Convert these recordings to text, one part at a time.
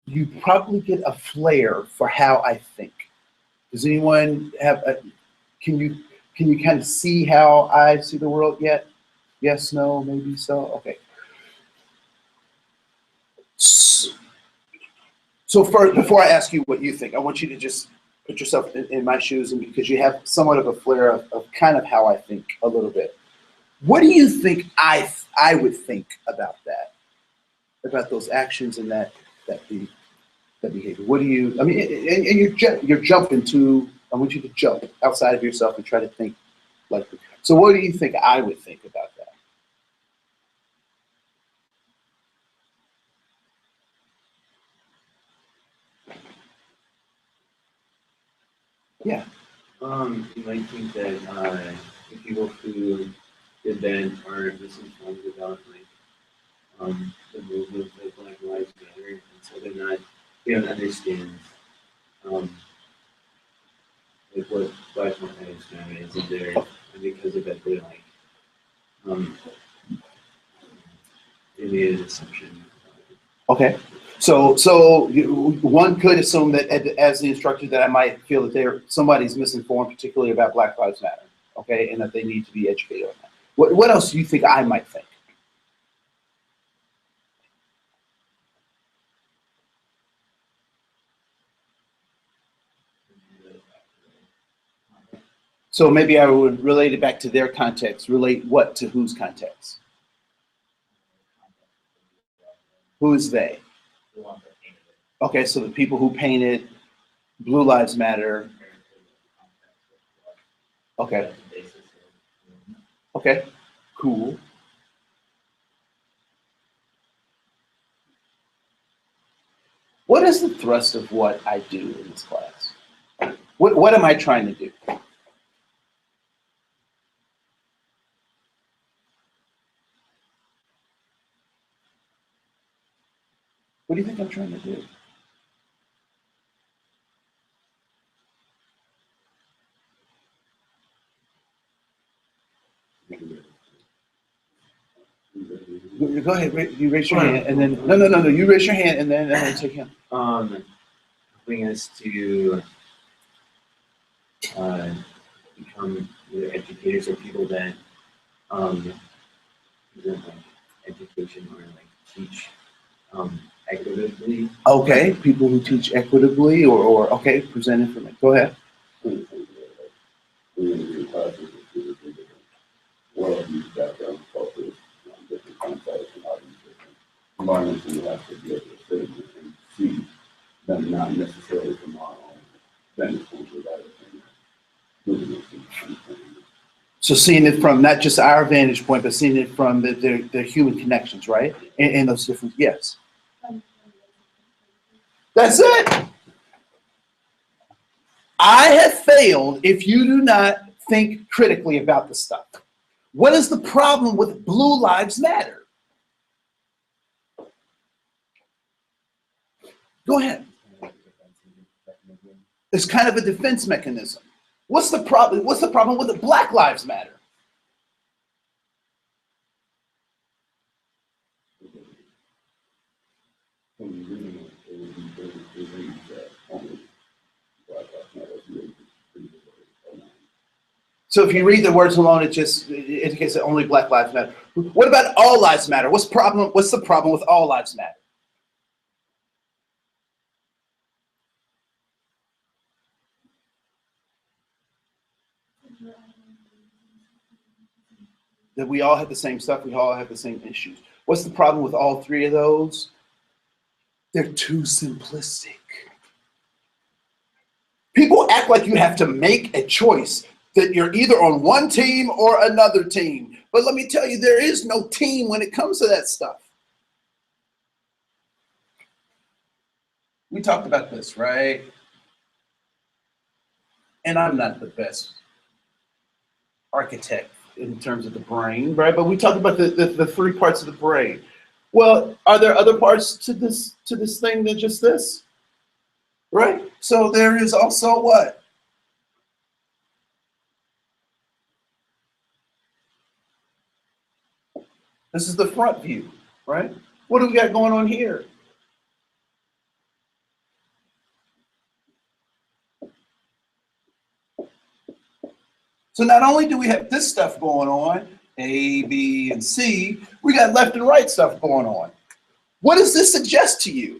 you probably get a flair for how I think. Does anyone have a, can you can you kind of see how I see the world yet? Yes, no, maybe so. Okay. So before I ask you what you think, I want you to just put yourself in my shoes, and because you have somewhat of a flair of kind of how I think a little bit. What do you think I would think about that, about those actions and that behavior? What do you? I mean, and you're jumping to. I want you to jump outside of yourself and try to think like. So, what do you think I would think about that? Yeah. You might think that the people who did that are misinformed about the movement of Black Lives Matter, and so they don't understand um, like what Black Lives Matter is, and because of that, um, they made an assumption. Okay. So one could assume that as the instructor that I might feel that somebody's misinformed, particularly about Black Lives Matter. Okay, and that they need to be educated on that. What else do you think I might think? So maybe I would relate it back to their context. Relate what to whose context? Who is they? Okay, so the people who painted Blue Lives Matter. Okay. Okay. Cool. What is the thrust of what I do in this class? What am I trying to do? What do you think I'm trying to do? Go ahead. You raise your hand, and then no. You raise your hand, and then take him. Helping us to uh, become either educators or people that present like education or like teach equitably. Okay, people who teach equitably, or okay, present information. Go ahead. Worldviews, backgrounds, cultures, different contexts, and all these different environments, and you have to be able to sit and see them not necessarily from our own vantage point, but rather from So seeing it from not just our vantage point, but seeing it from the human connections, right? And those different, yes. That's it. I have failed if you do not think critically about the stuff. What is the problem with Blue Lives Matter? Go ahead. It's kind of a defense mechanism. What's the problem? What's the problem with the Black Lives Matter? So if you read the words alone, it just indicates that only Black Lives Matter. What about all lives matter? What's the problem with all lives matter? That we all have the same stuff, we all have the same issues. What's the problem with all three of those? They're too simplistic. People act like you have to make a choice, that you're either on one team or another team. But let me tell you, there is no team when it comes to that stuff. We talked about this, right? And I'm not the best architect in terms of the brain, right? But we talked about the three parts of the brain. Well, are there other parts to this thing than just this? Right? So there is also what? This is the front view, right? What do we got going on here? So not only do we have this stuff going on, A, B, and C, we got left and right stuff going on. What does this suggest to you?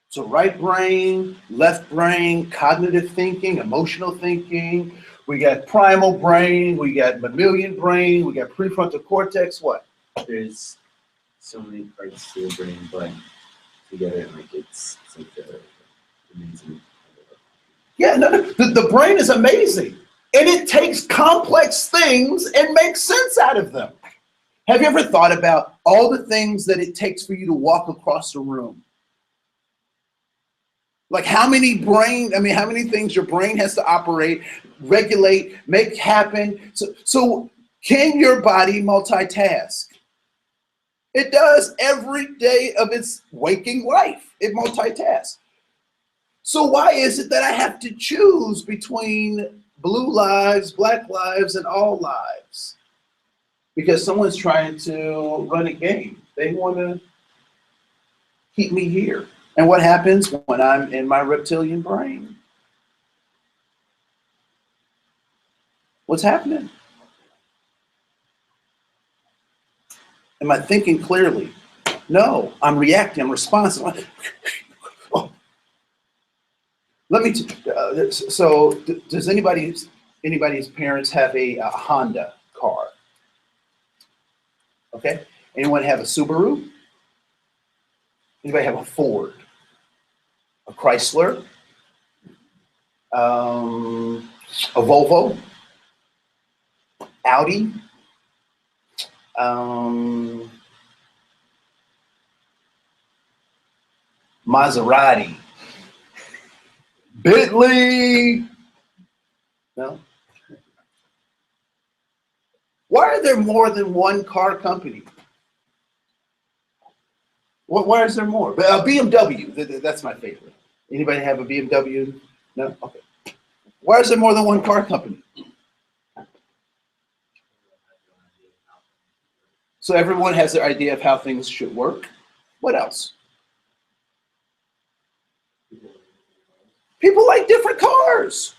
So right brain, left brain, cognitive thinking, emotional thinking. We got primal brain, we got mammalian brain, we got prefrontal cortex, what? There's so many parts to the brain, but together, like it's like the amazing. Yeah, no, the brain is amazing. And it takes complex things and makes sense out of them. Have you ever thought about all the things that it takes for you to walk across a room? Like how many things your brain has to operate, regulate, make happen. So can your body multitask? It does every day of its waking life. It multitasks. So why is it that I have to choose between blue lives, black lives, and all lives? Because someone's trying to run a game. They want to keep me here. And what happens when I'm in my reptilian brain? What's happening? Am I thinking clearly? No, I'm reacting, I'm responsive. Oh. Does anybody's parents have a Honda car? Okay. Anyone have a Subaru? Anybody have a Ford? A Chrysler? A Volvo? Audi? Maserati? Bentley? No? Why are there more than one car company? Why is there more? BMW, that's my favorite. Anybody have a BMW? No? Okay. Why is there more than one car company? So everyone has their idea of how things should work. What else? People like different cars.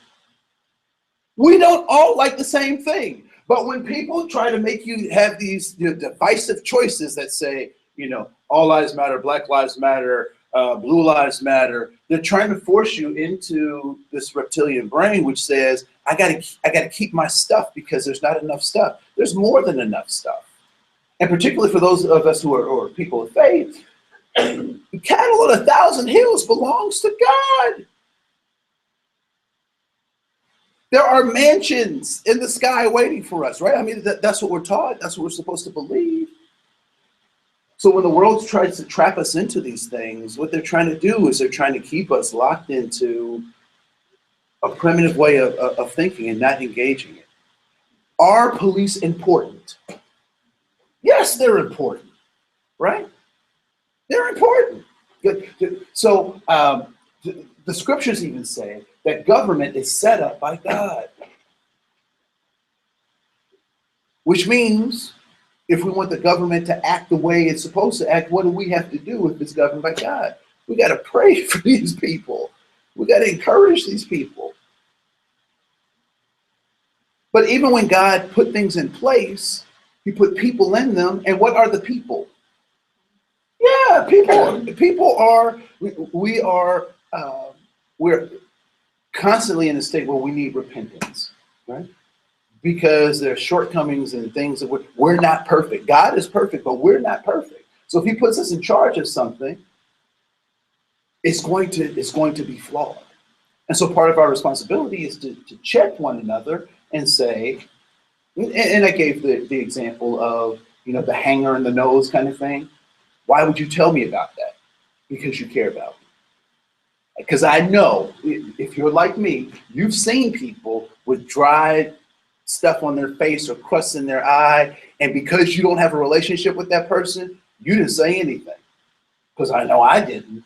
We don't all like the same thing. But when people try to make you have these divisive choices that say, all lives matter, black lives matter, blue lives matter, they're trying to force you into this reptilian brain, which says, I gotta keep my stuff because there's not enough stuff. There's more than enough stuff. And particularly for those of us who are people of faith, the cattle on 1,000 hills belongs to God. There are mansions in the sky waiting for us, right? I mean, that's what we're taught. That's what we're supposed to believe. So when the world tries to trap us into these things, what they're trying to do is they're trying to keep us locked into a primitive way of thinking and not engaging it. Are police important? Yes, they're important, right? They're important. Good. So the scriptures even say that government is set up by God. Which means if we want the government to act the way it's supposed to act, what do we have to do if it's governed by God? We got to pray for these people. We got to encourage these people. But even when God put things in place, he put people in them. And what are the people? Yeah, people are, we're constantly in a state where we need repentance, right? Because there are shortcomings and things that we're not perfect. God is perfect, but we're not perfect. So if he puts us in charge of something, it's going to be flawed. And so part of our responsibility is to check one another and say, and I gave the example of, the hanger in the nose kind of thing. Why would you tell me about that? Because you care about me. Because I know if you're like me, you've seen people with dry stuff on their face or crusts in their eye, and because you don't have a relationship with that person, you didn't say anything. Because I know I didn't,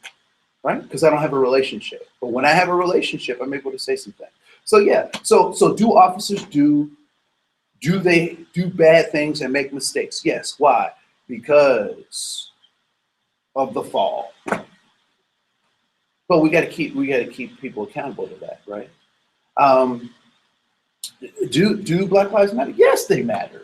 right? Because I don't have a relationship. But when I have a relationship, I'm able to say something. So yeah, so do officers do they do bad things and make mistakes? Yes. Why? Because of the fall. But we got to keep people accountable to that, right? Um, do Black Lives Matter? Yes, they matter.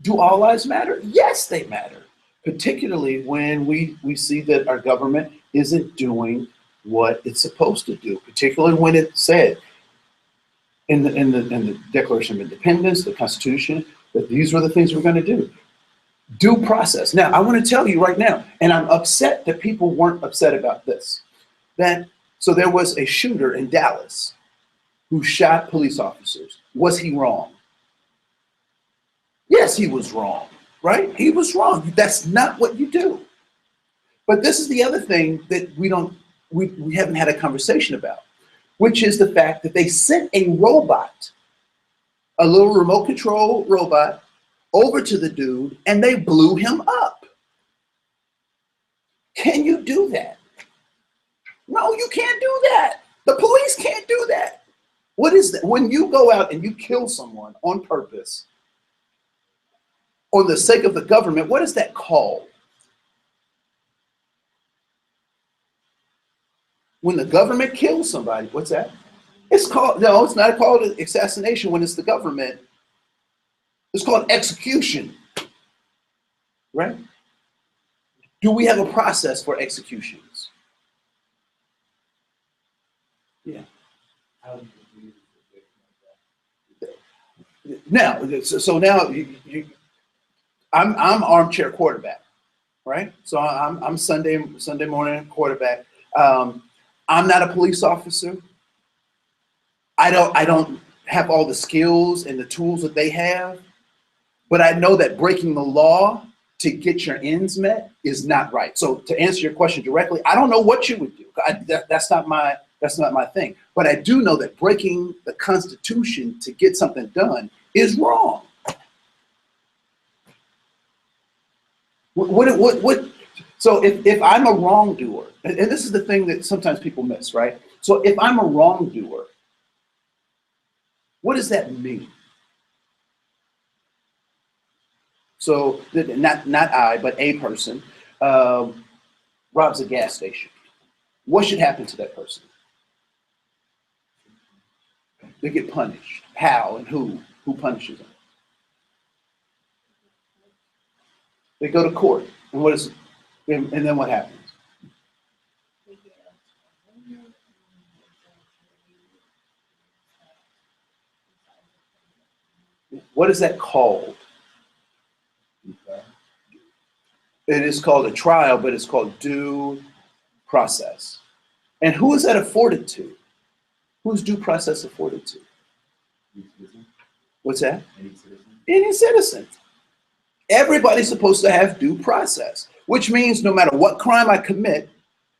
Do all lives matter? Yes, they matter. Particularly when we see that our government isn't doing what it's supposed to do. Particularly when it said in the Declaration of Independence, the Constitution, that these were the things we're going to do. Due process. Now, I want to tell you right now, and I'm upset that people weren't upset about this. So there was a shooter in Dallas who shot police officers. Was he wrong? Yes, he was wrong, right? He was wrong. That's not what you do. But this is the other thing that we haven't had a conversation about, which is the fact that they sent a robot, a little remote control robot, over to the dude and they blew him up. Can you do that? No, you can't do that. The police can't do that. What is that? When you go out and you kill someone on purpose, on the sake of the government, what is that called? When the government kills somebody, what's that? It's called, no, it's not called assassination when it's the government. It's called execution, right? Do we have a process for executions? Yeah. Now, so now I'm armchair quarterback, right? So I'm Sunday morning quarterback. I'm not a police officer. I don't have all the skills and the tools that they have, but I know that breaking the law to get your ends met is not right. So to answer your question directly, I don't know what you would do. That's not my thing. But I do know that breaking the Constitution to get something done is wrong. So if I'm a wrongdoer, and this is the thing that sometimes people miss, right? So if I'm a wrongdoer, what does that mean? So not I, but a person robs a gas station. What should happen to that person? They get punished. How and who? Who punishes them? They go to court. And and then what happens? What is that called? It is called a trial, but it's called due process. And who is that afforded to? Who's due process afforded to? What's that? Any citizen. Everybody's supposed to have due process, which means no matter what crime I commit,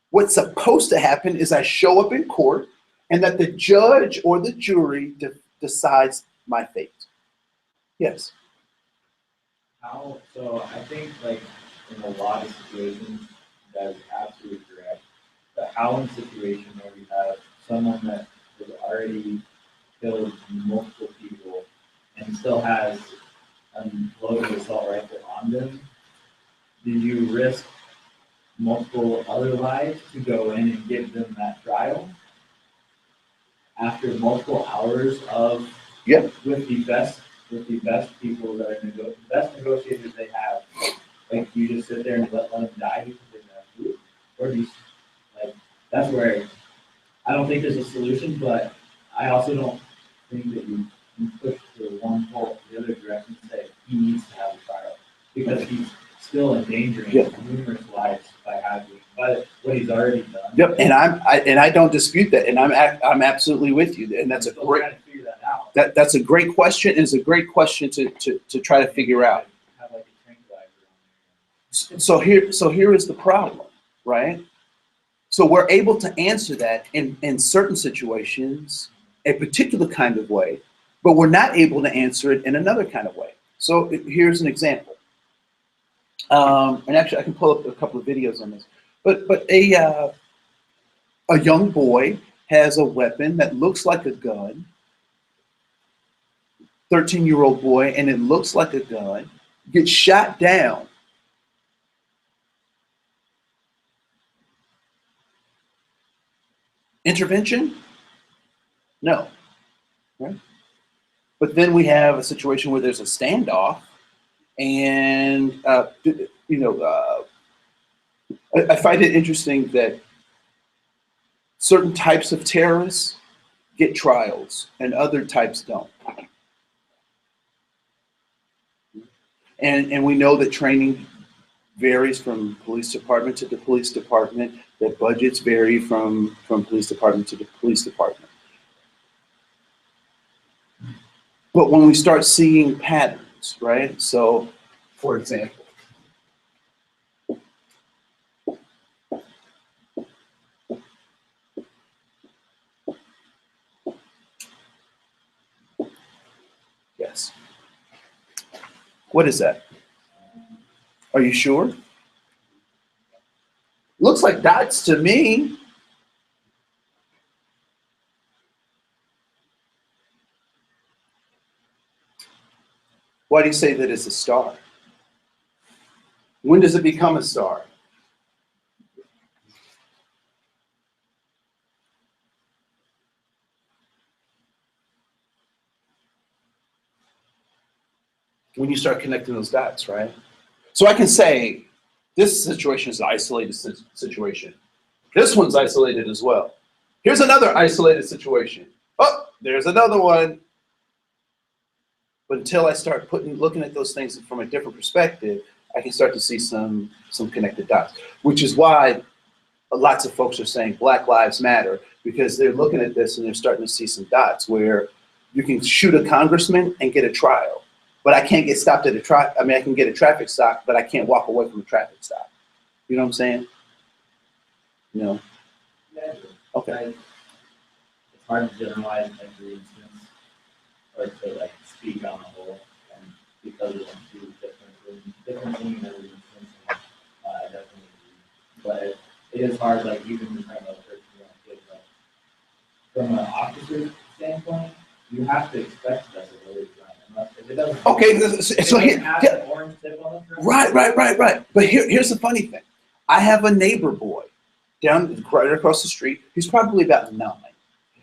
what's supposed to happen is I show up in court and that the judge or the jury decides my fate. Yes. So I think like in a lot of situations that is absolutely correct. But how in a situation where we have someone that has already killed multiple people and still has a loaded assault rifle on them, do you risk multiple other lives to go in and give them that trial after multiple hours of with the best people that are the best negotiators they have? Like, do you just sit there and let them die because they don't have food, or do you like? That's where I don't think there's a solution, but I also don't think that you can push the one pole the other direction and say he needs to have a trial because he's still endangering numerous lives by what he's already done. Yep, and I don't dispute that, and I'm absolutely with you, and that's a great trying to figure that out. That's a great question, and it's a great question to try to figure out. Have like a tranquilizer on So here is the problem, right? So we're able to answer that in certain situations, a particular kind of way, but we're not able to answer it in another kind of way. So here's an example. And actually I can pull up a couple of videos on this, but a young boy has a weapon that looks like a gun, 13-year-old boy, and it looks like a gun, gets shot down. Intervention? No. Right? But then we have a situation where there's a standoff, and I find it interesting that certain types of terrorists get trials and other types don't. And we know that training varies from police department to the police department, that budgets vary from police department to the police department. But when we start seeing patterns, right? So, for example, yes. What is that? Are you sure? Looks like dots to me. Why do you say that it's a star? When does it become a star? When you start connecting those dots, right? So I can say this situation is an isolated situation. This one's isolated as well. Here's another isolated situation. Oh, there's another one. But until I start looking at those things from a different perspective, I can start to see some connected dots, which is why lots of folks are saying Black Lives Matter, because they're looking at this and they're starting to see some dots where you can shoot a congressman and get a trial, but I can't get stopped at a I can get a traffic stop, but I can't walk away from a traffic stop. You know what I'm saying? No. Yeah. Okay. It's hard to generalize every instance or to like speak on a whole, and because of them two different things in every instance, I definitely agree. But it is hard, like even the time of kids, like from an officer's standpoint, you have to expect that to really run. If it doesn't, Okay. So here, have an orange tip on the front. right. But here's the funny thing. I have a neighbor boy down right across the street. He's probably about 9.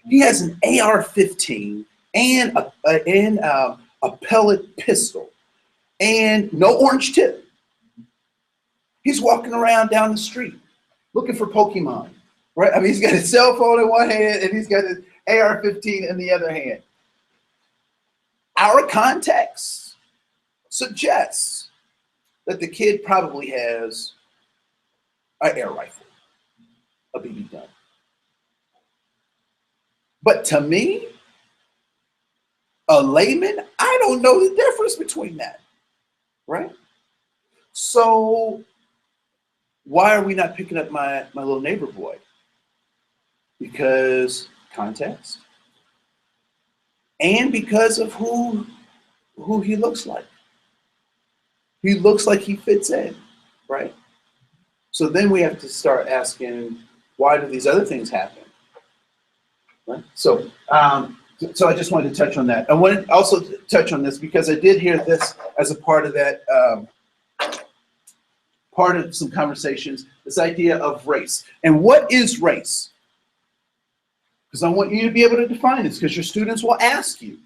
He has an AR-15 and a pellet pistol and no orange tip. He's walking around down the street looking for Pokemon, right? I mean, he's got his cell phone in one hand and he's got his AR-15 in the other hand. Our context suggests that the kid probably has an air rifle, a BB gun. But to me, a layman, I don't know the difference between that, right? So why are we not picking up my little neighbor boy? Because context and because of who he looks like. He looks like he fits in, right? So then we have to start asking, why do these other things happen? Right? So I just wanted to touch on that. I wanted to also touch on this because I did hear this as a part of that, part of some conversations, this idea of race. And what is race? Because I want you to be able to define this because your students will ask you.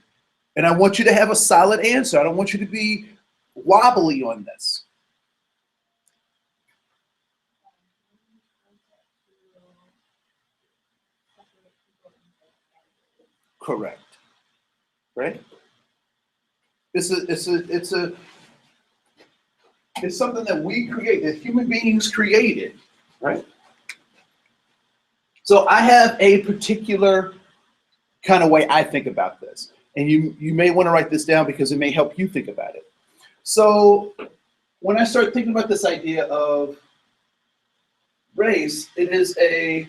And I want you to have a solid answer. I don't want you to be wobbly on this. Correct. Right? It's something that we create, that human beings created, right? So I have a particular kind of way I think about this. And you may want to write this down because it may help you think about it. So when I start thinking about this idea of race, it is a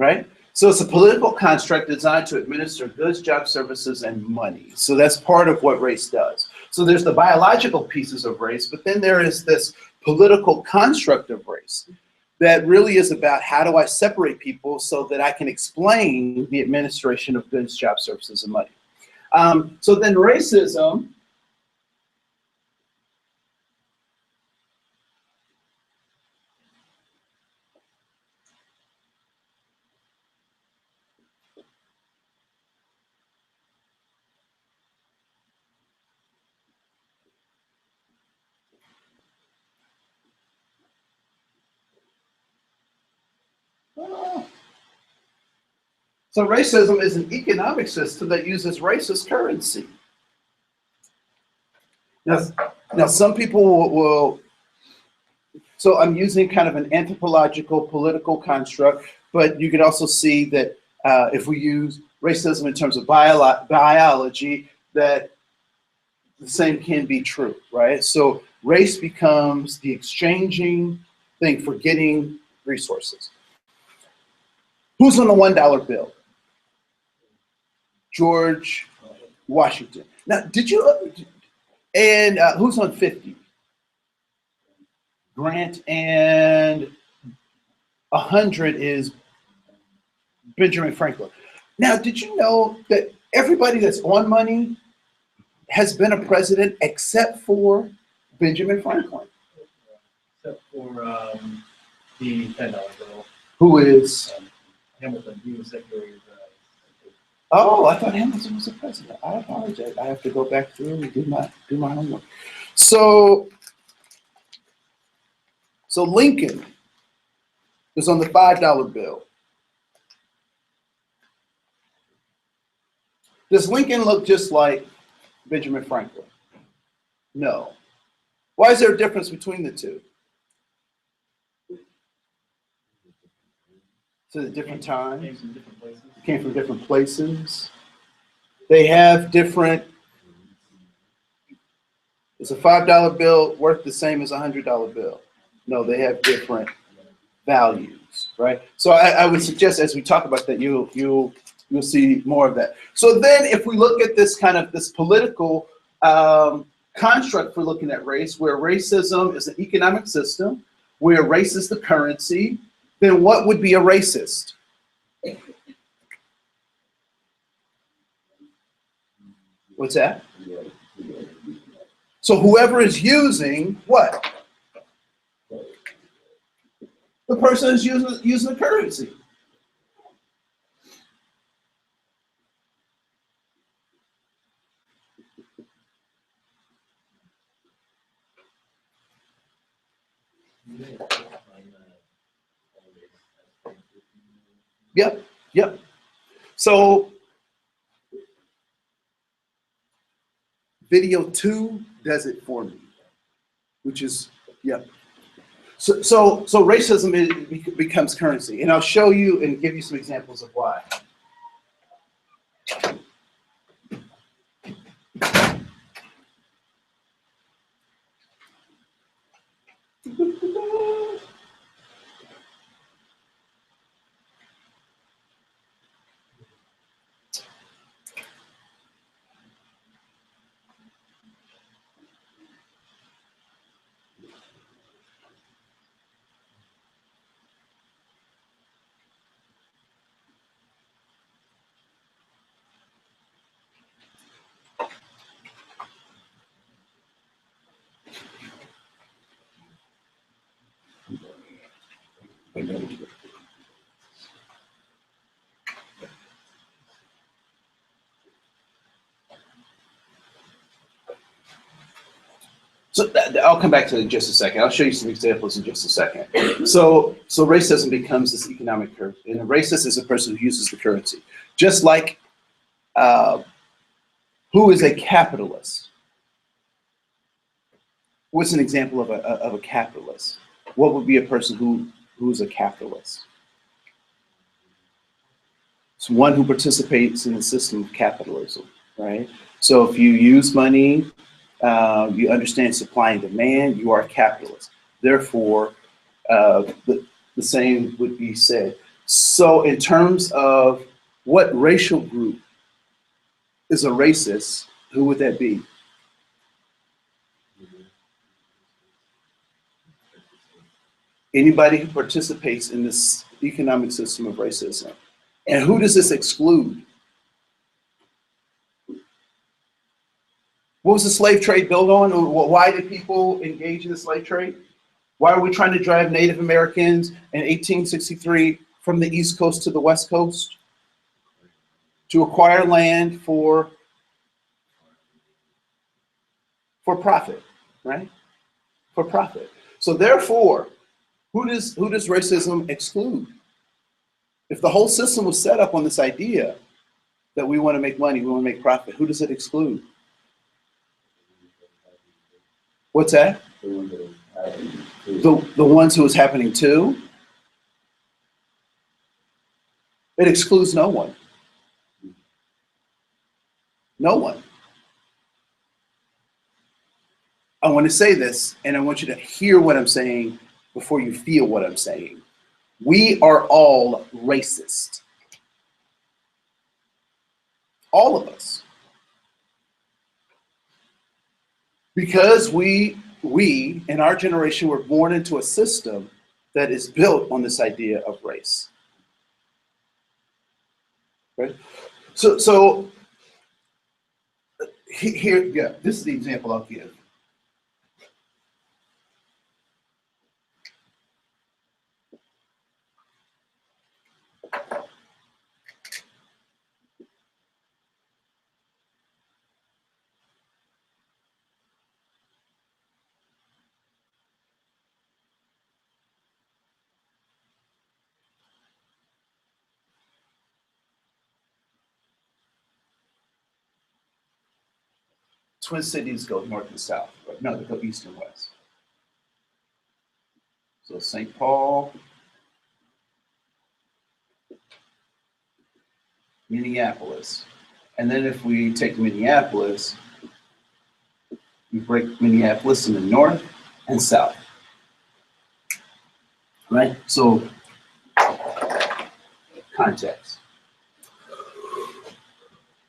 right? So it's a political construct designed to administer goods, jobs, services, and money. So that's part of what race does. So there's the biological pieces of race, but then there is this political construct of race that really is about how do I separate people so that I can explain the administration of goods, jobs, services, and money. So then racism So racism is an economic system that uses race as currency. Now some people will, so I'm using kind of an anthropological political construct, but you can also see that if we use racism in terms of biology, that the same can be true, right? So race becomes the exchanging thing for getting resources. Who's on the $1 bill? George Washington. Now, and who's on 50? Grant, and 100 is Benjamin Franklin. Now, did you know that everybody that's on money has been a president except for Benjamin Franklin? Except for the $10 bill. Who is? Hamilton, he was Secretary of Oh, I thought Hamilton was the president. I apologize. I have to go back through and do my homework. So Lincoln is on the $5 bill. Does Lincoln look just like Benjamin Franklin? No. Why is there a difference between the two? To the different times. Came from different places. Came from different places. They have different. Is a $5 bill worth the same as a $100 bill? No, they have different values, right? So I would suggest as we talk about that, you'll see more of that. So then, if we look at this kind of this political construct for looking at race, where racism is an economic system, where race is the currency, then what would be a racist? What's that? So whoever is using what? The person is using the currency. Yep. So video 2 does it for me, which is, yep. So racism becomes currency, and I'll show you and give you some examples of why. So I'll come back to it in just a second. I'll show you some examples in just a second. So racism becomes this economic currency, and a racist is a person who uses the currency. Just like who is a capitalist? What's an example of a capitalist? What would be a person who's a capitalist? It's one who participates in the system of capitalism, right? So if you use money, you understand supply and demand, you are a capitalist. Therefore, the same would be said. So in terms of what racial group is a racist, who would that be? Anybody who participates in this economic system of racism. And who does this exclude? What was the slave trade built on? Why did people engage in the slave trade? Why are we trying to drive Native Americans in 1863 from the East Coast to the West Coast? To acquire land for profit, right? For profit. So therefore, who does racism exclude? If the whole system was set up on this idea that we want to make money, we want to make profit, who does it exclude? What's that? The ones who it's happening to? It excludes no one. No one. I want to say this, and I want you to hear what I'm saying before you feel what I'm saying. We are all racist. All of us. Because we in our generation were born into a system that is built on this idea of race. Right? So here, yeah, this is the example I'll give. Twin cities go north and south. No, they go east and west. So St. Paul, Minneapolis. And then if we take Minneapolis, we break Minneapolis in the north and south. Right? So context.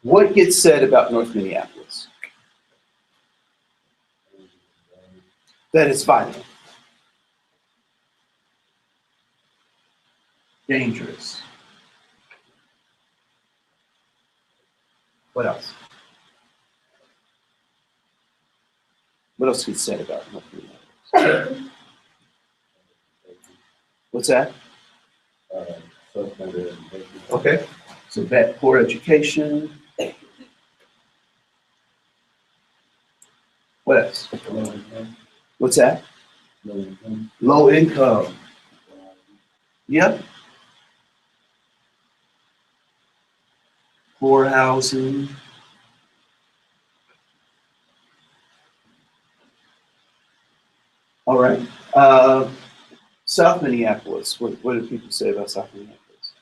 What gets said about North Minneapolis? That it's violent, dangerous. What else? What else gets said about North Minneapolis? What's that? Okay. So bad, poor education. What else? What's that? Low income. Yep. Poor housing. All right. South Minneapolis. What do people say about South Minneapolis?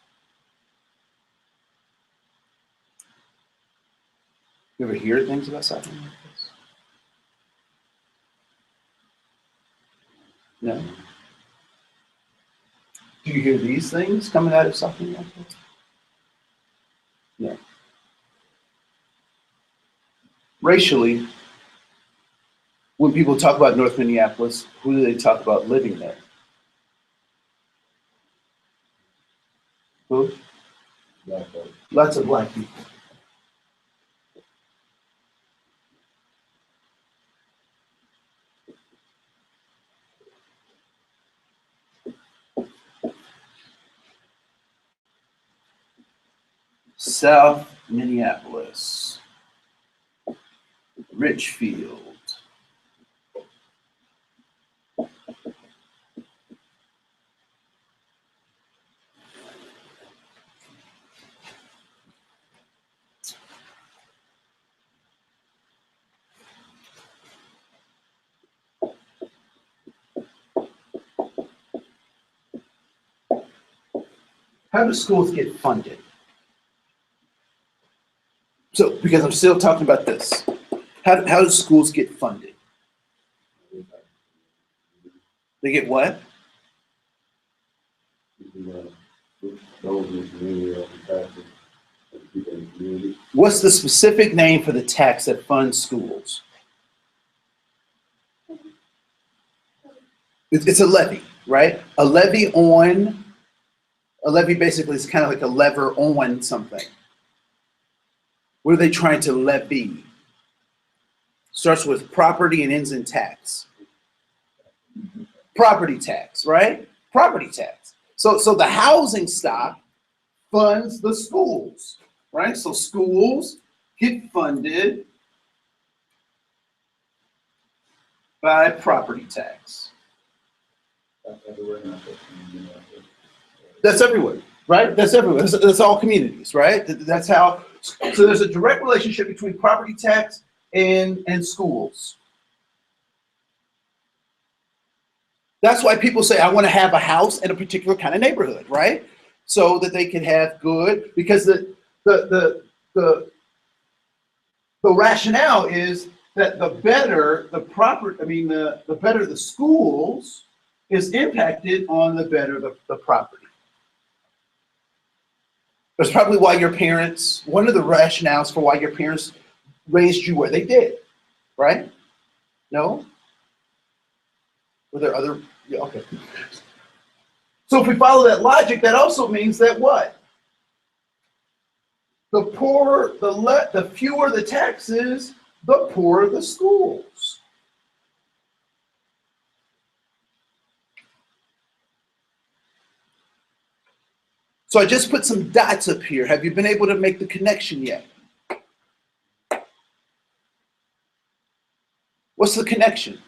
You ever hear things about South Minneapolis? No. Do you hear these things coming out of South Minneapolis? No. Racially, when people talk about North Minneapolis, who do they talk about living there? Who? Lots of black people. South Minneapolis, Richfield. How do schools get funded? So, because I'm still talking about this, how do schools get funded? They get what? those in the community or the taxes of the people in the community. What's the specific name for the tax that funds schools? It's a levy, right? A levy basically is kind of like a lever on something. What are they trying to levy? Starts with property and ends in tax. Property tax, right? Property tax. So the housing stock funds the schools, right? So schools get funded by property tax. That's everywhere, not just in the US. That's everywhere, right? That's everywhere. That's all communities, right? That's how. So there's a direct relationship between property tax and schools. That's why people say, I want to have a house in a particular kind of neighborhood, right? So that they can have good, because the rationale is that the better the property, the better the schools is impacted on the better the property. That's probably why your parents, one of the rationales for why your parents raised you where they did, right? No? Were there other, yeah, okay. So if we follow that logic, that also means that what? The poorer, the fewer the taxes, the poorer the schools. So I just put some dots up here. Have you been able to make the connection yet? What's the connection?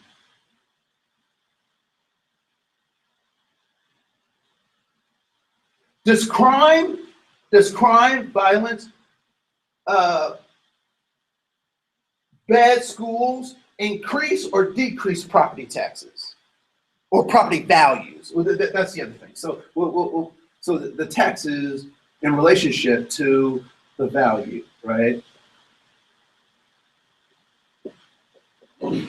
Does crime, violence, bad schools increase or decrease property taxes or property values? Well, that's the other thing. So so the taxes in relationship to the value, right? So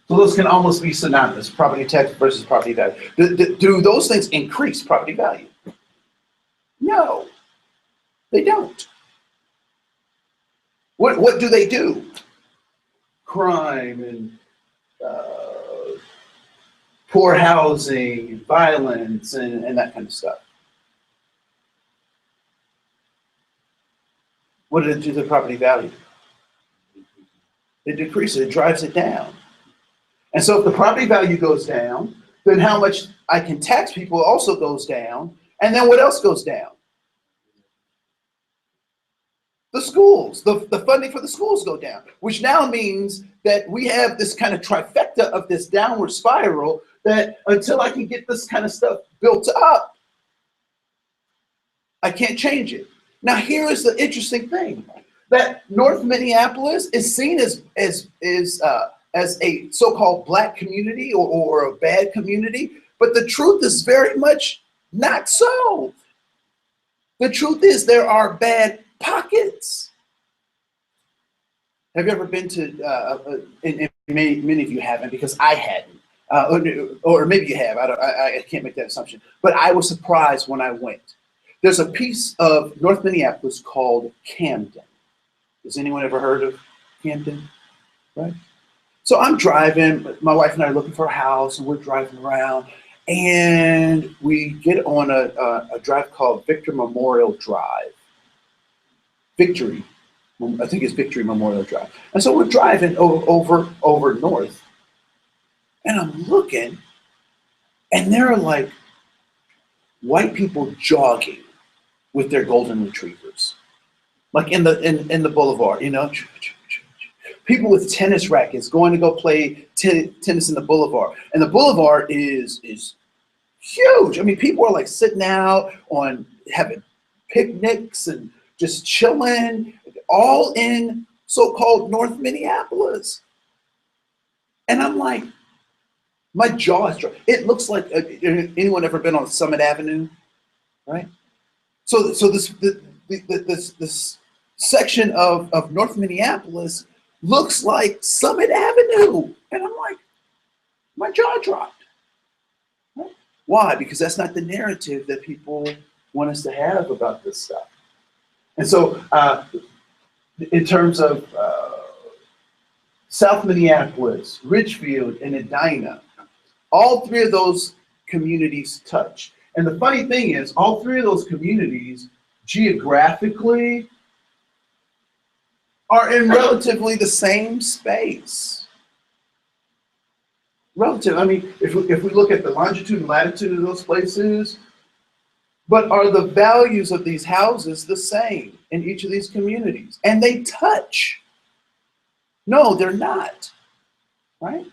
those can almost be synonymous, property tax versus property value. Do those things increase property value? No, they don't. What do they do? Crime and poor housing, violence, and that kind of stuff. What did it do to the property value? It decreases, it drives it down. And so if the property value goes down, then how much I can tax people also goes down. And then what else goes down? The schools, the funding for the schools go down, which now means that we have this kind of trifecta of this downward spiral that until I can get this kind of stuff built up, I can't change it. Now, here is the interesting thing, that North Minneapolis is seen as a so-called black community or a bad community, but the truth is very much not so. The truth is there are bad pockets. Have you ever been to, and many of you haven't because I hadn't, or maybe you have, I can't make that assumption, but I was surprised when I went. There's a piece of North Minneapolis called Camden. Has anyone ever heard of Camden? Right? So I'm driving, my wife and I are looking for a house, and we're driving around, and we get on a drive called Victor Memorial Drive. Victory, I think it's Victory Memorial Drive. And so we're driving over north, and I'm looking, and there are like white people jogging with their golden retrievers, like in the boulevard, you know. People with tennis rackets going to go play tennis in the boulevard, and the boulevard is huge. I mean, people are like sitting out on having picnics and just chilling, all in so-called North Minneapolis. And I'm like, my jaw is dropped. It looks like anyone ever been on Summit Avenue, right? So this section of North Minneapolis looks like Summit Avenue. And I'm like, my jaw dropped. Right? Why? Because that's not the narrative that people want us to have about this stuff. And so in terms of South Minneapolis, Richfield, and Edina, all three of those communities touch. And the funny thing is, all three of those communities geographically are in relatively the same space. Relative, I mean, if we look at the longitude and latitude of those places, but are the values of these houses the same in each of these communities? And they touch. No, they're not, right?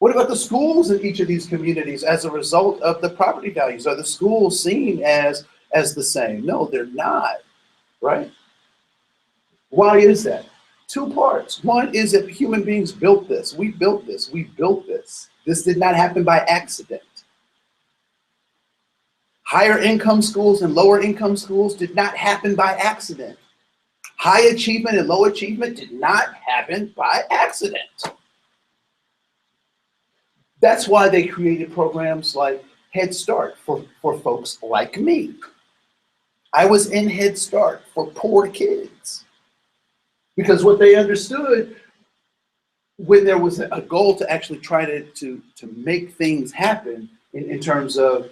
What about the schools in each of these communities as a result of the property values? Are the schools seen as the same? No, they're not, right? Why is that? Two parts. One is that human beings built this. We built this. We built this. This did not happen by accident. Higher income schools and lower income schools did not happen by accident. High achievement and low achievement did not happen by accident. That's why they created programs like Head Start for folks like me. I was in Head Start for poor kids. Because what they understood when there was a goal to actually try to make things happen in terms of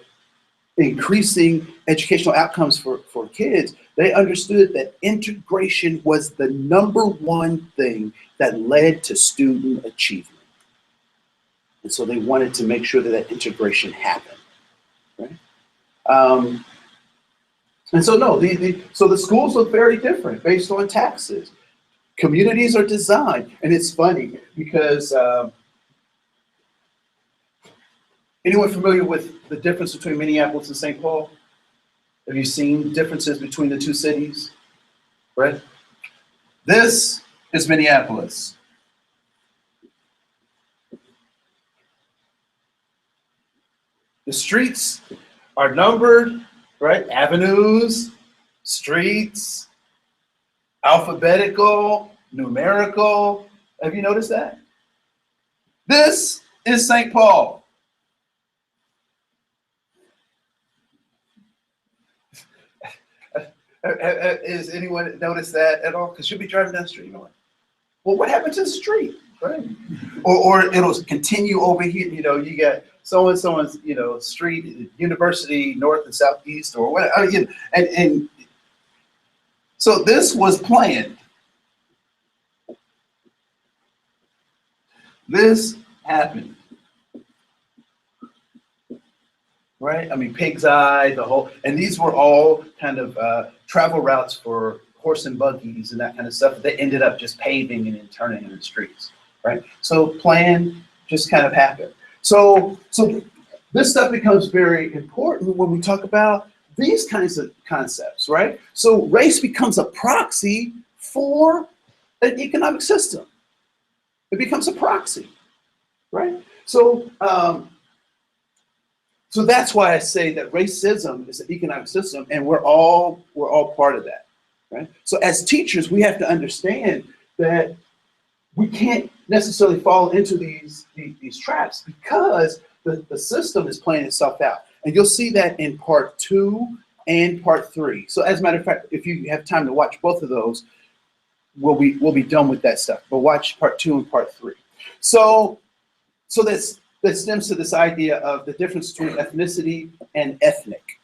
increasing educational outcomes for kids, they understood that integration was the #1 thing that led to student achievement. And so they wanted to make sure that that integration happened, right? And so no, so the schools look very different based on taxes. Communities are designed, and it's funny because anyone familiar with the difference between Minneapolis and St. Paul? Have you seen differences between the two cities? Right? This is Minneapolis. The streets are numbered, right? Avenues, streets, alphabetical, numerical. Have you noticed that? This is St. Paul. Has anyone noticed that at all? Because you'll be driving down the street, you know, well, what happened to the street, right? Or it'll continue over here, you know, you got so-and-so's, you know, street, university, north and southeast, or whatever, you know, and so this was planned. This happened, right? I mean, Pig's Eye, the whole, and these were all kind of travel routes for horse and buggies and that kind of stuff. They ended up just paving and then turning into streets, right? So plan just kind of happened. So this stuff becomes very important when we talk about these kinds of concepts, right? So race becomes a proxy for an economic system. It becomes a proxy, right? So so that's why I say that racism is an economic system, and we're all part of that, right? So as teachers, we have to understand that we can't necessarily fall into these traps because the system is playing itself out. And you'll see that in part 2 and part 3. So as a matter of fact, if you have time to watch both of those, we'll be done with that stuff. But watch part 2 and part 3. So that stems to this idea of the difference between ethnicity and ethnic,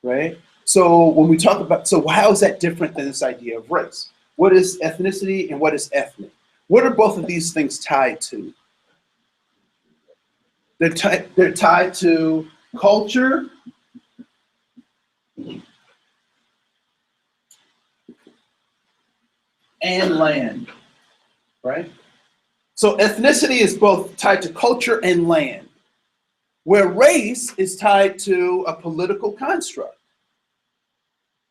right? So when we talk about, so how is that different than this idea of race? What is ethnicity and what is ethnic? What are both of these things tied to? They're tied to culture and land, right? So ethnicity is both tied to culture and land, where race is tied to a political construct.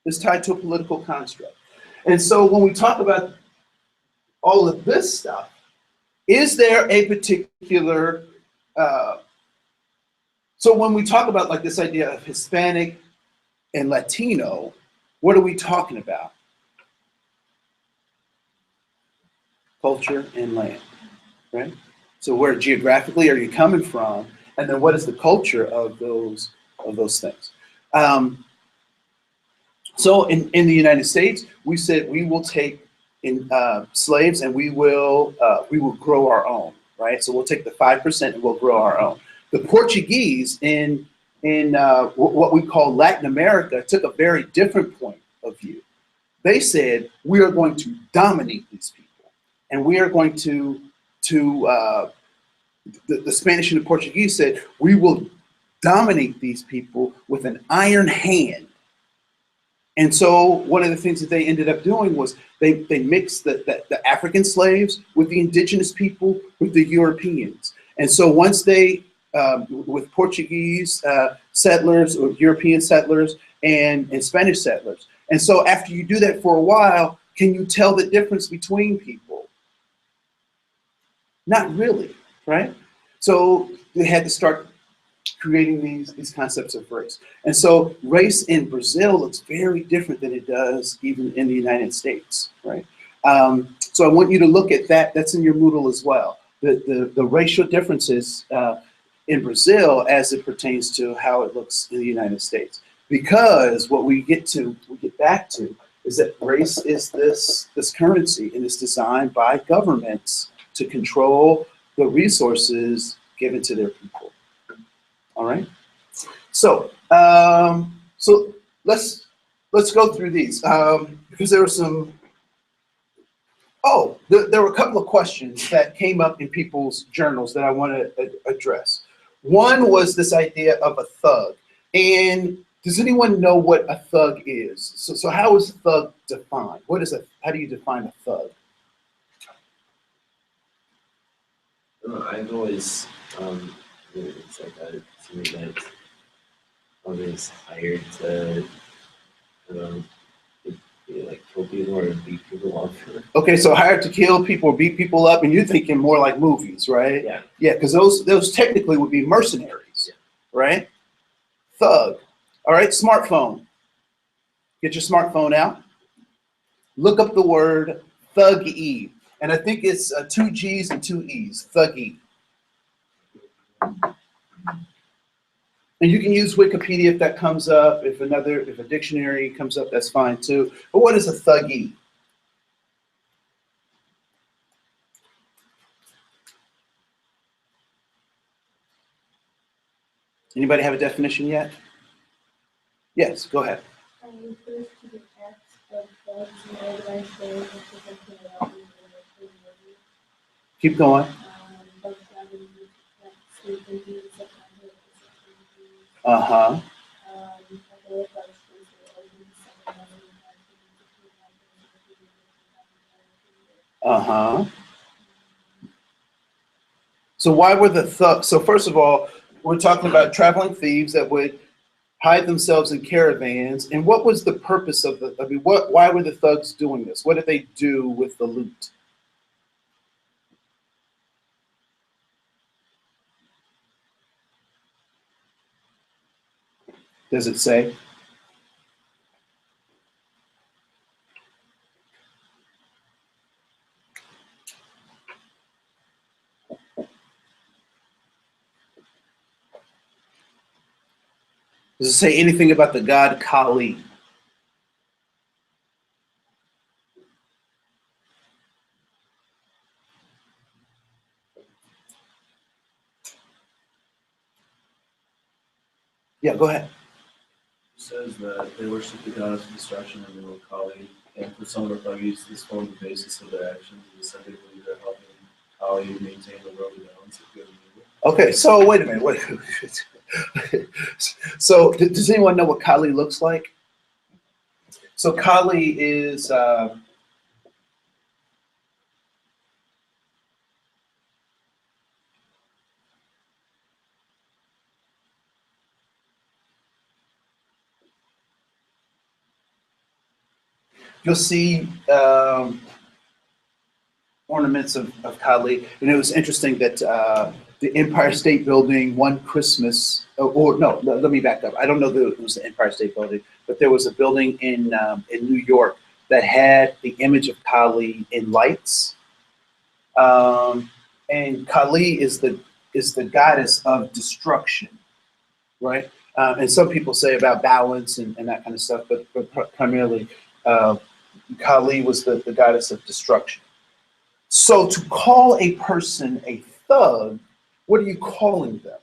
It's tied to a political construct. And so when we talk about all of this stuff, is there a particular, so when we talk about like this idea of Hispanic and Latino, what are we talking about? Culture and land, right? So where geographically are you coming from? And then what is the culture of those things? So in the United States, we said we will take in slaves and we will grow our own, right? So we'll take the 5% and we'll grow our own. The Portuguese in what we call Latin America took a very different point of view. They said we are going to dominate these people, and we are going to the Spanish and the Portuguese said we will dominate these people with an iron hand. And so one of the things that they ended up doing was they mixed the African slaves with the indigenous people, with the Europeans. And so once they, with Portuguese settlers or European settlers and Spanish settlers. And so after you do that for a while, can you tell the difference between people? Not really, right? So they had to start creating these concepts of race. And so race in Brazil looks very different than it does even in the United States, right? So I want you to look at that. That's in your Moodle as well. The racial differences in Brazil as it pertains to how it looks in the United States. Because what we get back to is that race is this currency, and it's designed by governments to control the resources given to their people. All right. So so let's go through these because there were some. Oh, there were a couple of questions that came up in people's journals that I want to address. One was this idea of a thug, and does anyone know what a thug is? So how is thug defined? How do you define a thug? I've always it's like somebody that's always hired to like kill people or beat people up. Okay, so hired to kill people or beat people up, and you're thinking more like movies, right? Yeah. Yeah, because those technically would be mercenaries, right? Thug. All right, smartphone. Get your smartphone out. Look up the word thug-e. And I think it's 2 G's and 2 E's, thug-e. And you can use Wikipedia if that comes up. If a dictionary comes up, that's fine too. But what is a thug-e? Anybody have a definition yet? Yes, go ahead. Refers to the acts of thugs and organized gangs representing a robbery or murder. Keep going. Thugs gathering to sleeping beings, Uh-huh. Uh-huh. So why were the thugs? So first of all, we're talking about traveling thieves that would hide themselves in caravans. And what was the purpose of why were the thugs doing this? What did they do with the loot? Does it say? Does it say anything about the god Kali? Yeah, go ahead. It says that they worship the goddess of destruction and they were Kali, and for some of the thuggies, this formed the basis of their actions. They said they believe they're helping Kali maintain the world balance of good and evil. Okay, so wait a minute. So does anyone know what Kali looks like? So Kali is you'll see ornaments of Kali, and it was interesting that the Empire State Building one Christmas, or no, let me back up. I don't know that it was the Empire State Building, but there was a building in New York that had the image of Kali in lights, and Kali is the is the goddess of destruction, right? And some people say about balance and that kind of stuff, but primarily Kali was the goddess of destruction. So to call a person a thug, what are you calling them?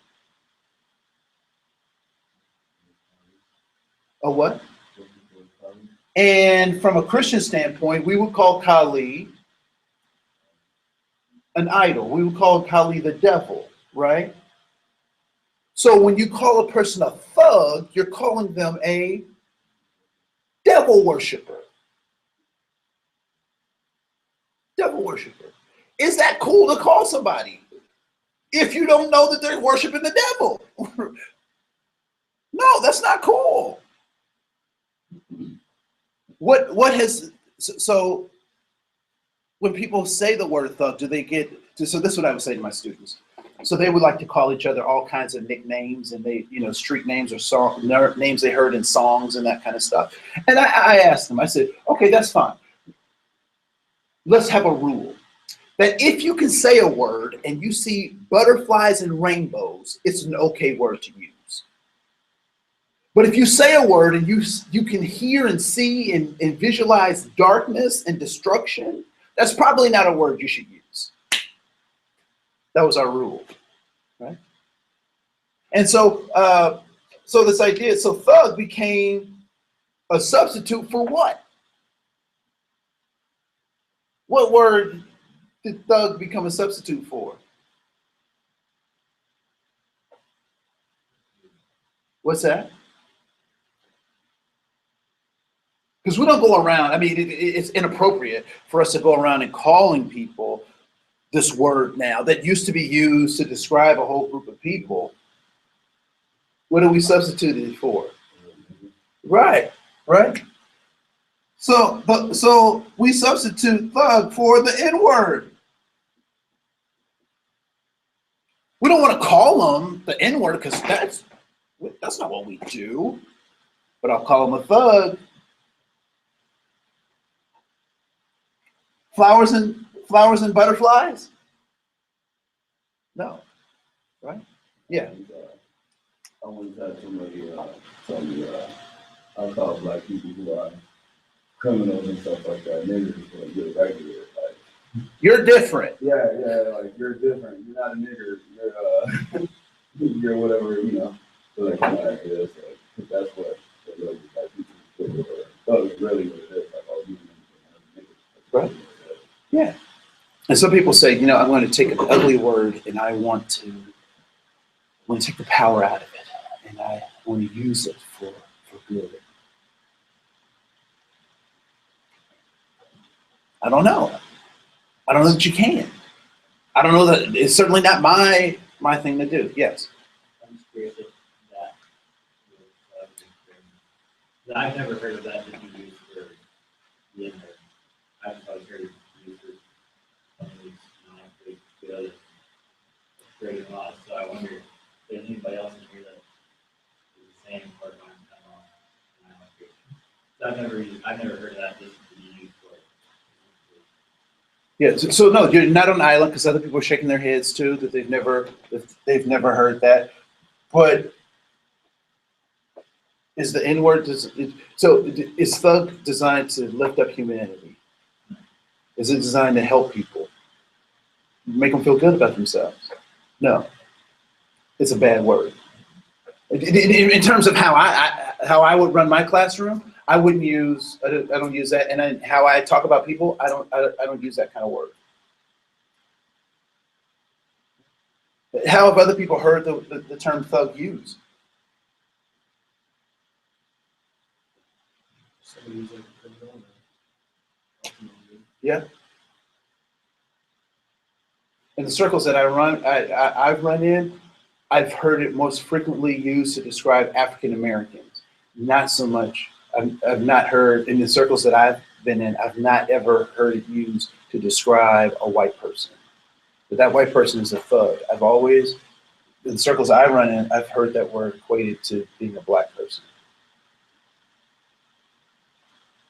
A what? And from a Christian standpoint, we would call Kali an idol. We would call Kali the devil, right? So when you call a person a thug, you're calling them a devil worshiper. Devil worshiper. Is that cool to call somebody if you don't know that they're worshiping the devil? No, that's not cool. What has so when people say the word thug, do they get so this is what I would say to my students. So they would like to call each other all kinds of nicknames and they, street names or song names they heard in songs and that kind of stuff. And I asked them, I said, okay, that's fine. Let's have a rule that if you can say a word and you see butterflies and rainbows, it's an okay word to use. But if you say a word and you can hear and see and visualize darkness and destruction, that's probably not a word you should use. That was our rule, right? And so, so this idea, so thug became a substitute for what? What word did thug become a substitute for? What's that? Because we don't go around, I mean, it's inappropriate for us to go around and calling people this word now that used to be used to describe a whole group of people. What do we substitute it for? Right, right. So we substitute thug for the N-word. We don't want to call them the N-word because that's not what we do. But I'll call them a thug. Flowers and butterflies? No, right? Yeah. I once had somebody tell me I call black people who are criminals and stuff like that niggers, like you're regular. Like You're different. yeah, like you're different. You're not a nigger. You're you're whatever, So like kind of like this, like that's what the really black people do. So it's really what it is. Like all you niggas. Right. Yeah. And some people say, I'm going to take an ugly word and I want to take the power out of it and I want to use it for good. I don't know. I don't know that you can. I don't know that it's certainly not my thing to do. Yes. I'm just curious if that I've never heard of that to be used for the internet. I've just always heard it used for something that's not good, great and lost. So I wonder if there's anybody else in here that is the same or if I'm kind of so I've never heard of that just to be used for. Yeah. So no, you're not on an island because other people are shaking their heads too that they've never heard that. But is the N-word so is thug designed to lift up humanity? Is it designed to help people? Make them feel good about themselves? No. It's a bad word. In terms of how I would run my classroom, I don't use that. And how I talk about people, I don't use that kind of word. How have other people heard the term thug used? Somebody who's like a criminal. Yeah. In the circles that I've run in, I've heard it most frequently used to describe African Americans. Not so much. I've not heard in the circles that I've been in. I've not ever heard it used to describe a white person. But that white person is a thug. I've always, in the circles I run in, I've heard that word equated to being a black person.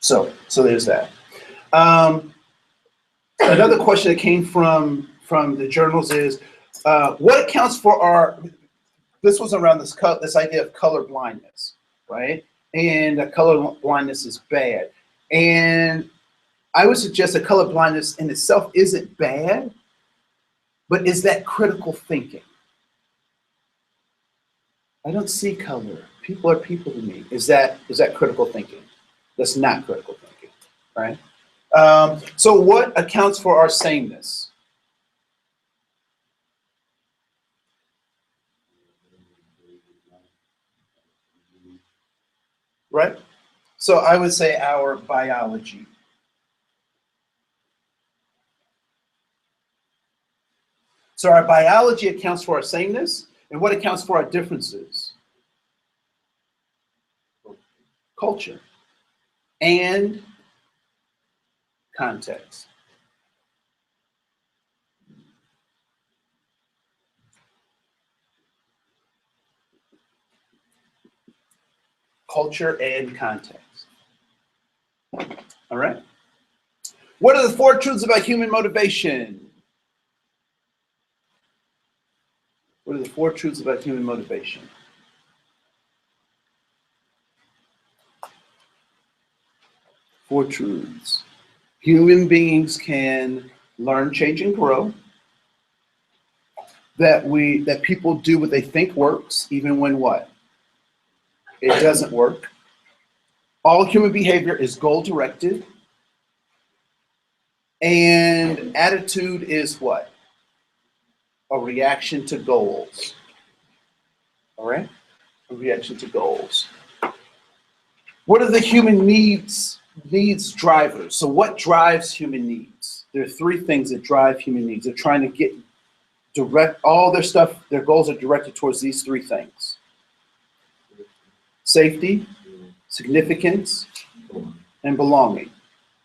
So there's that. Another question that came from the journals is, What accounts for our, this was around this idea of color blindness, right? And color blindness is bad. And I would suggest that color blindness in itself isn't bad, but is that critical thinking? I don't see color. People are people to me. Is that critical thinking? That's not critical thinking, right? So what accounts for our sameness? Right? So I would say our biology. So our biology accounts for our sameness, and what accounts for our differences? Culture and context. Culture and context. All right? What are the 4 truths about human motivation? What are the 4 truths about human motivation? Four truths. Human beings can learn, change, and grow. That people do what they think works, even when what? It doesn't work. All human behavior is goal-directed. And attitude is what? A reaction to goals. All right? A reaction to goals. What are the human needs drivers? So what drives human needs? There are 3 things that drive human needs. They're trying to get all their stuff, their goals are directed towards these 3 things. Safety, significance, and belonging.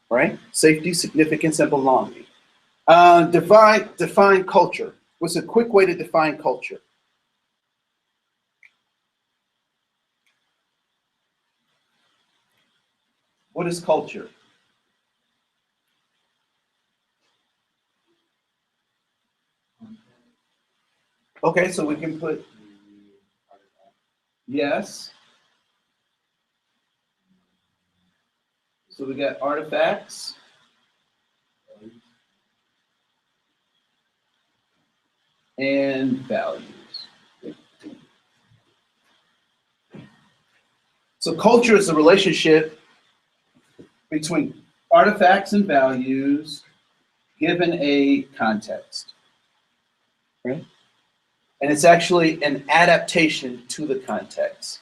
Right? Safety, significance, and belonging. Define culture. What's a quick way to define culture? What is culture? Okay, so we can put yes. So we got artifacts. And values. So culture is the relationship between artifacts and values given a context. Right? And it's actually an adaptation to the context.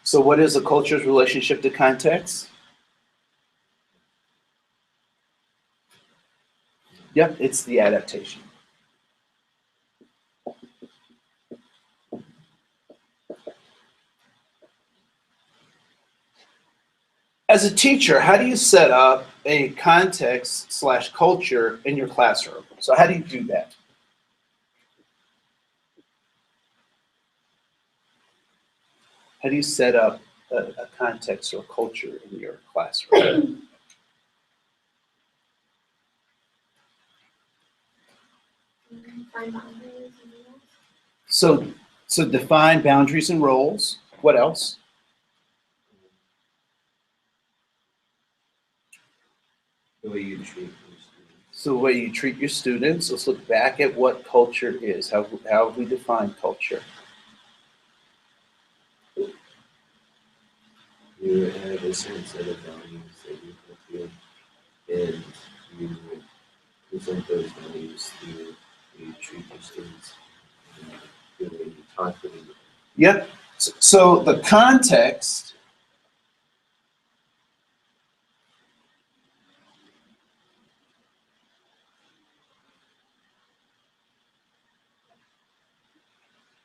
So what is a culture's relationship to context? Yep, it's the adaptation. As a teacher, how do you set up a context/culture in your classroom? So how do you do that? How do you set up a context or culture in your classroom? Find boundaries and rules. So define boundaries and roles. What else? The way you treat your students. So the way you treat your students. Let's look back at what culture is. How we define culture. You have a certain set of values that you fulfill, and you present those values through the way you treat your students, the way you talk to them. Yep. So the context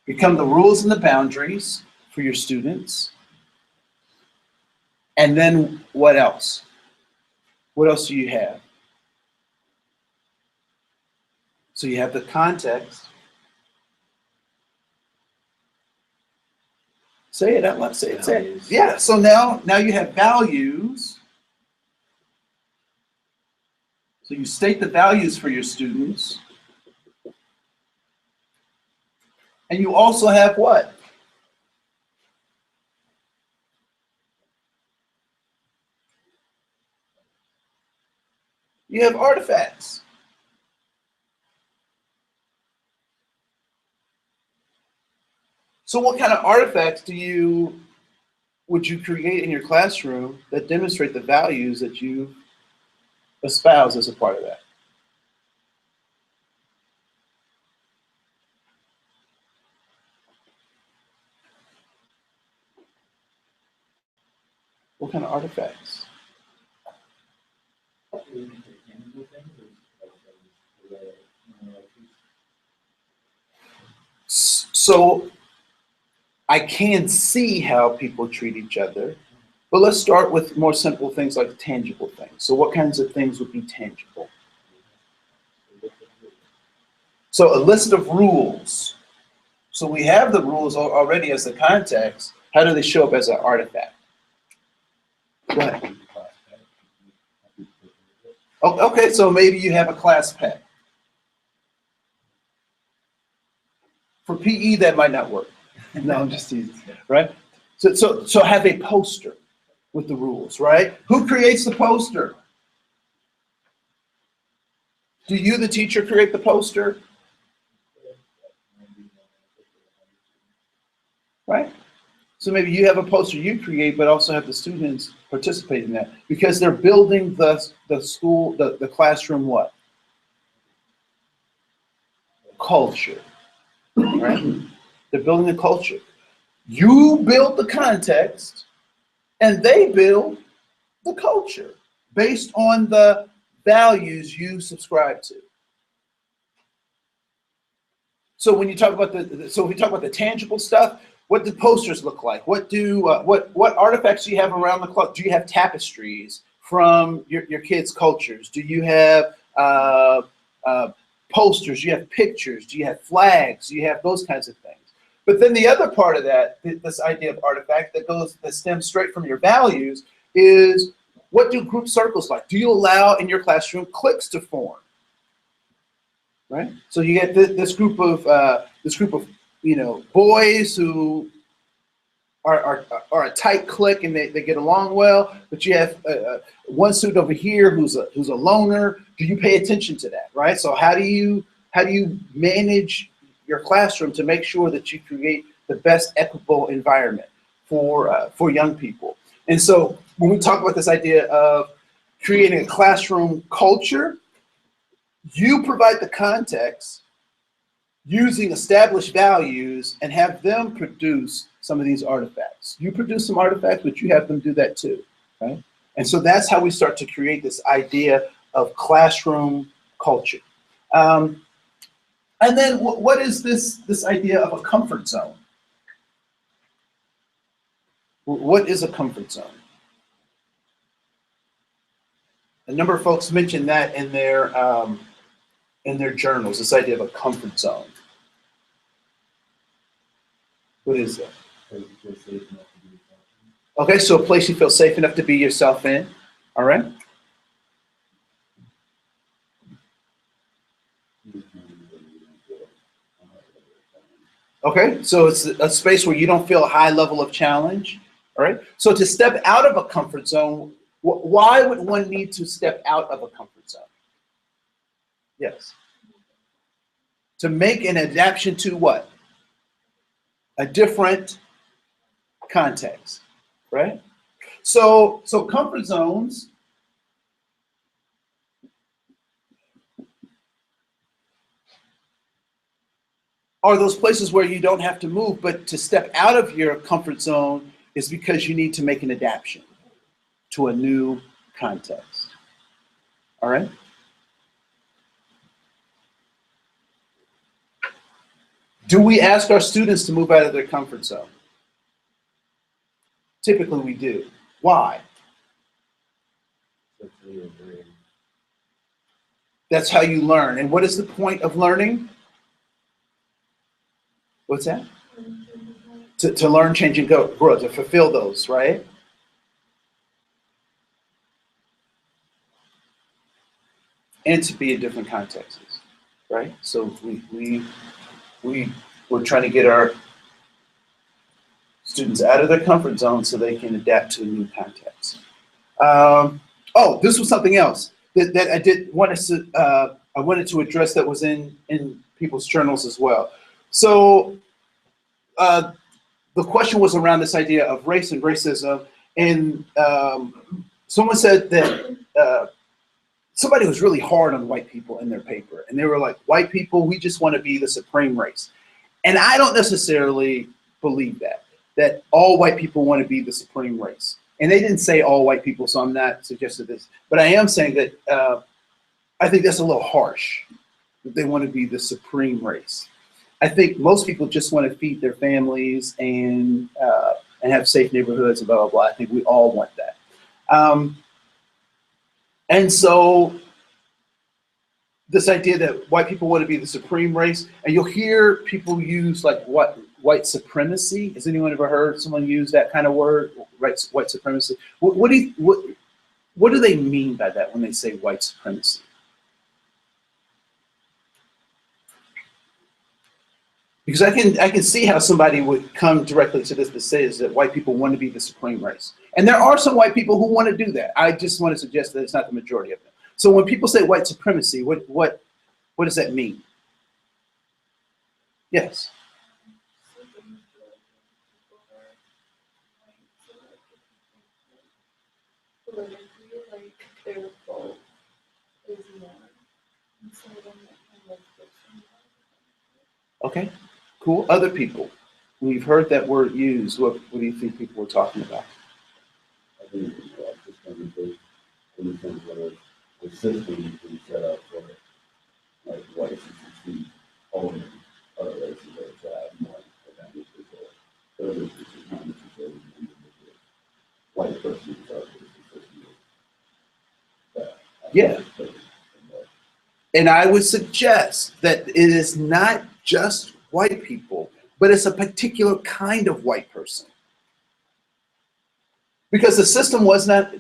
become the rules and the boundaries for your students. And then what else? What else do you have? So you have the context. Say it out loud. Say it. Say it. Values. Yeah. So now you have values. So you state the values for your students. And you also have what? You have artifacts. So what kind of artifacts would you create in your classroom that demonstrate the values that you espouse as a part of that? What kind of artifacts? So I can see how people treat each other, but let's start with more simple things like tangible things. So what kinds of things would be tangible? So a list of rules. So we have the rules already as the context. How do they show up as an artifact? Go ahead. Okay, so maybe you have a class pet. For PE, that might not work. No, I'm just teasing, right? So have a poster with the rules, right? Who creates the poster? Do you, the teacher, create the poster? Right? So maybe you have a poster you create, but also have the students participate in that because they're building the school, the classroom what? Culture, right? They're building a culture. You build the context and they build the culture based on the values you subscribe to. So when you talk about so we talk about the tangible stuff, what do posters look like? What do what artifacts do you have around the clock? Do you have tapestries from your kids' cultures? Do you have posters? Do you have pictures? Do you have flags? Do you have those kinds of things? But then the other part of that, this idea of artifact that stems straight from your values, is what do group circles like? Do you allow in your classroom cliques to form? Right. So you get this group of boys who are a tight clique and they get along well, but you have one student over here who's a loner. Do you pay attention to that? Right. So how do you manage your classroom to make sure that you create the best equitable environment for young people? And so when we talk about this idea of creating a classroom culture, you provide the context using established values and have them produce some of these artifacts. You produce some artifacts, but you have them do that too, right? And so that's how we start to create this idea of classroom culture. And then what is this idea of a comfort zone? What is a comfort zone? A number of folks mentioned that in their journals, this idea of a comfort zone. What is that? Okay, so a place you feel safe enough to be yourself in, all right? Okay, so it's a space where you don't feel a high level of challenge, all right? So to step out of a comfort zone, why would one need to step out of a comfort zone? Yes. To make an adaptation to what? A different context, right? So comfort zones are those places where you don't have to move, but to step out of your comfort zone is because you need to make an adaptation to a new context, all right? Do we ask our students to move out of their comfort zone? Typically we do. Why? That's how you learn. And what is the point of learning? What's that? to learn, change, and grow, to fulfill those, right? And to be in different contexts, right? So we're trying to get our students out of their comfort zone so they can adapt to a new context. Oh, this was something else that I did want to I wanted to address that was in people's journals as well. So the question was around this idea of race and racism, and someone said that somebody was really hard on white people in their paper, and they were like, white people, we just want to be the supreme race. And I don't necessarily believe that all white people want to be the supreme race. And they didn't say all white people, so I'm not suggesting this, but I am saying that I think that's a little harsh, that they want to be the supreme race. I think most people just want to feed their families and have safe neighborhoods and blah, blah, blah. I think we all want that. And so this idea that white people want to be the supreme race, and you'll hear people use like white supremacy. Has anyone ever heard someone use that kind of word, white supremacy? What do they mean by that when they say white supremacy? Because I can see how somebody would come directly to this that says that white people want to be the supreme race. And there are some white people who want to do that. I just want to suggest that it's not the majority of them. So when people say white supremacy, what does that mean? Yes. Okay, cool. Other people, we've heard that word used. What do you think people were talking about? I think just coming to in the sense of the system has been set up for like whites to succeed over other races that to have more advantage or other races not necessarily an individual white person is out there that Yeah. And I would suggest that it is not just white people, but it's a particular kind of white person. Because the system was not,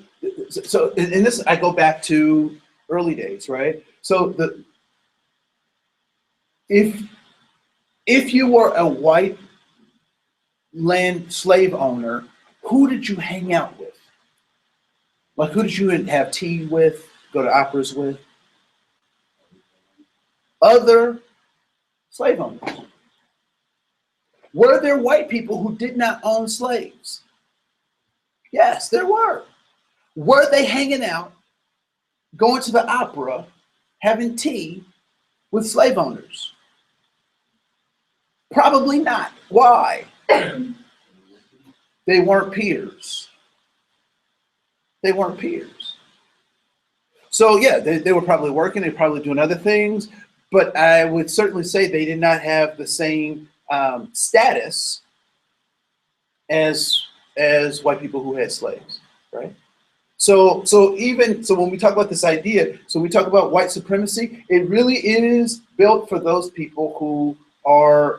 so in this, I go back to early days, right? So if you were a white land slave owner, who did you hang out with? Like, who did you have tea with, go to operas with? Other slave owners. Were there white people who did not own slaves? Yes, there were. Were they hanging out, going to the opera, having tea with slave owners? Probably not. Why? They weren't peers. They weren't peers. So yeah, they were probably working, they were probably doing other things, but I would certainly say they did not have the same status as white people who had slaves, right? So when we talk about this idea, so we talk about white supremacy, it really is built for those people who are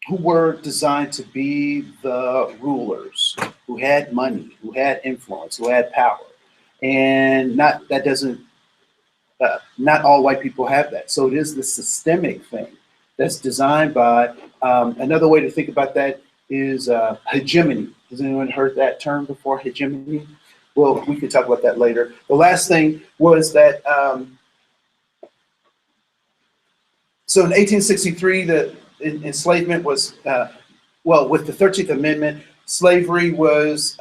who were designed to be the rulers, who had money, who had influence, who had power, and not all white people have that. So it is the systemic thing that's designed by. Another way to think about that is hegemony. Has anyone heard that term before, hegemony? Well, we can talk about that later. The last thing was that, so in 1863, the enslavement was, well, with the 13th Amendment, slavery was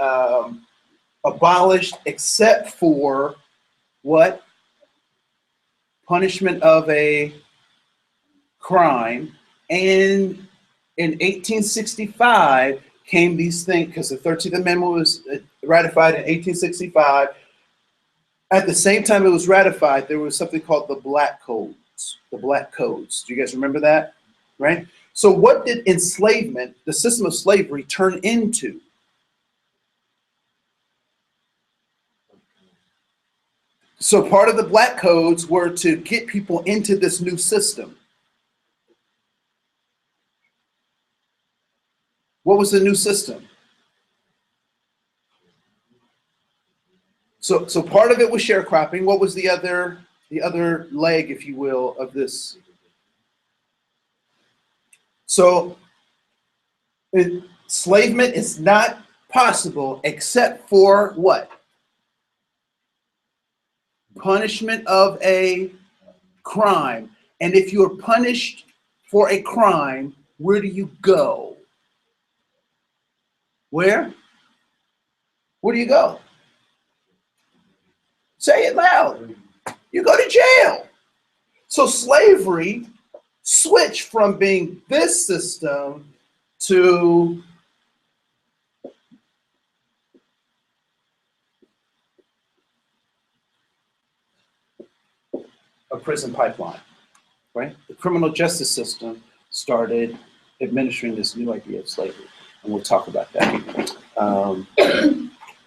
abolished except for what? Punishment of a crime. And in 1865 came these things, because the 13th Amendment was ratified in 1865. At the same time it was ratified, there was something called the Black Codes. The Black Codes. Do you guys remember that? Right? So what did enslavement, the system of slavery, turn into? So part of the Black Codes were to get people into this new system. What was the new system? So part of it was sharecropping. What was the other leg, if you will, of this? So enslavement is not possible except for what? Punishment of a crime. And if you're punished for a crime, where do you go? Where? Where do you go? Say it loud. You go to jail. So slavery switched from being this system to a prison pipeline, right? The criminal justice system started administering this new idea of slavery, and we'll talk about that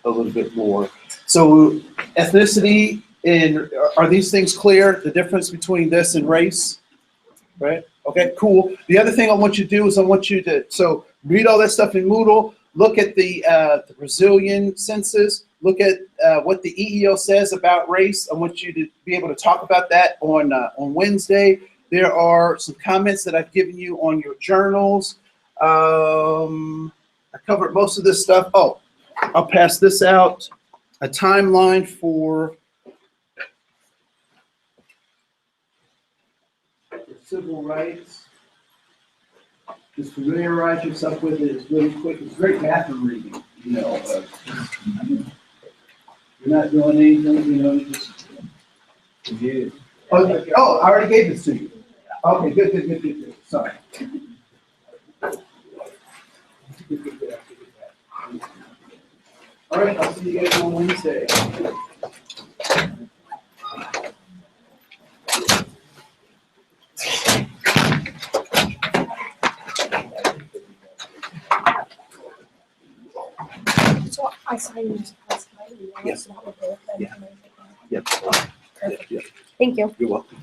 a little bit more. So ethnicity, are these things clear, the difference between this and race? Right? Okay, cool. The other thing I want you to do is I want you to, so read all that stuff in Moodle, look at the Brazilian census, look at what the EEO says about race. I want you to be able to talk about that on Wednesday. There are some comments that I've given you on your journals. I covered most of this stuff. Oh, I'll pass this out. A timeline for civil rights. Just familiarize yourself with it. It's really quick. It's great bathroom reading. You know, you're not doing anything. You know, you just. Oh, I already gave this to you. Okay, good. Sorry. All right, I'll see you guys on Wednesday. So I saw you just passed my email. Yes. So that would be the Yeah. information. Yep. Perfect. Yep. Thank you. You're welcome.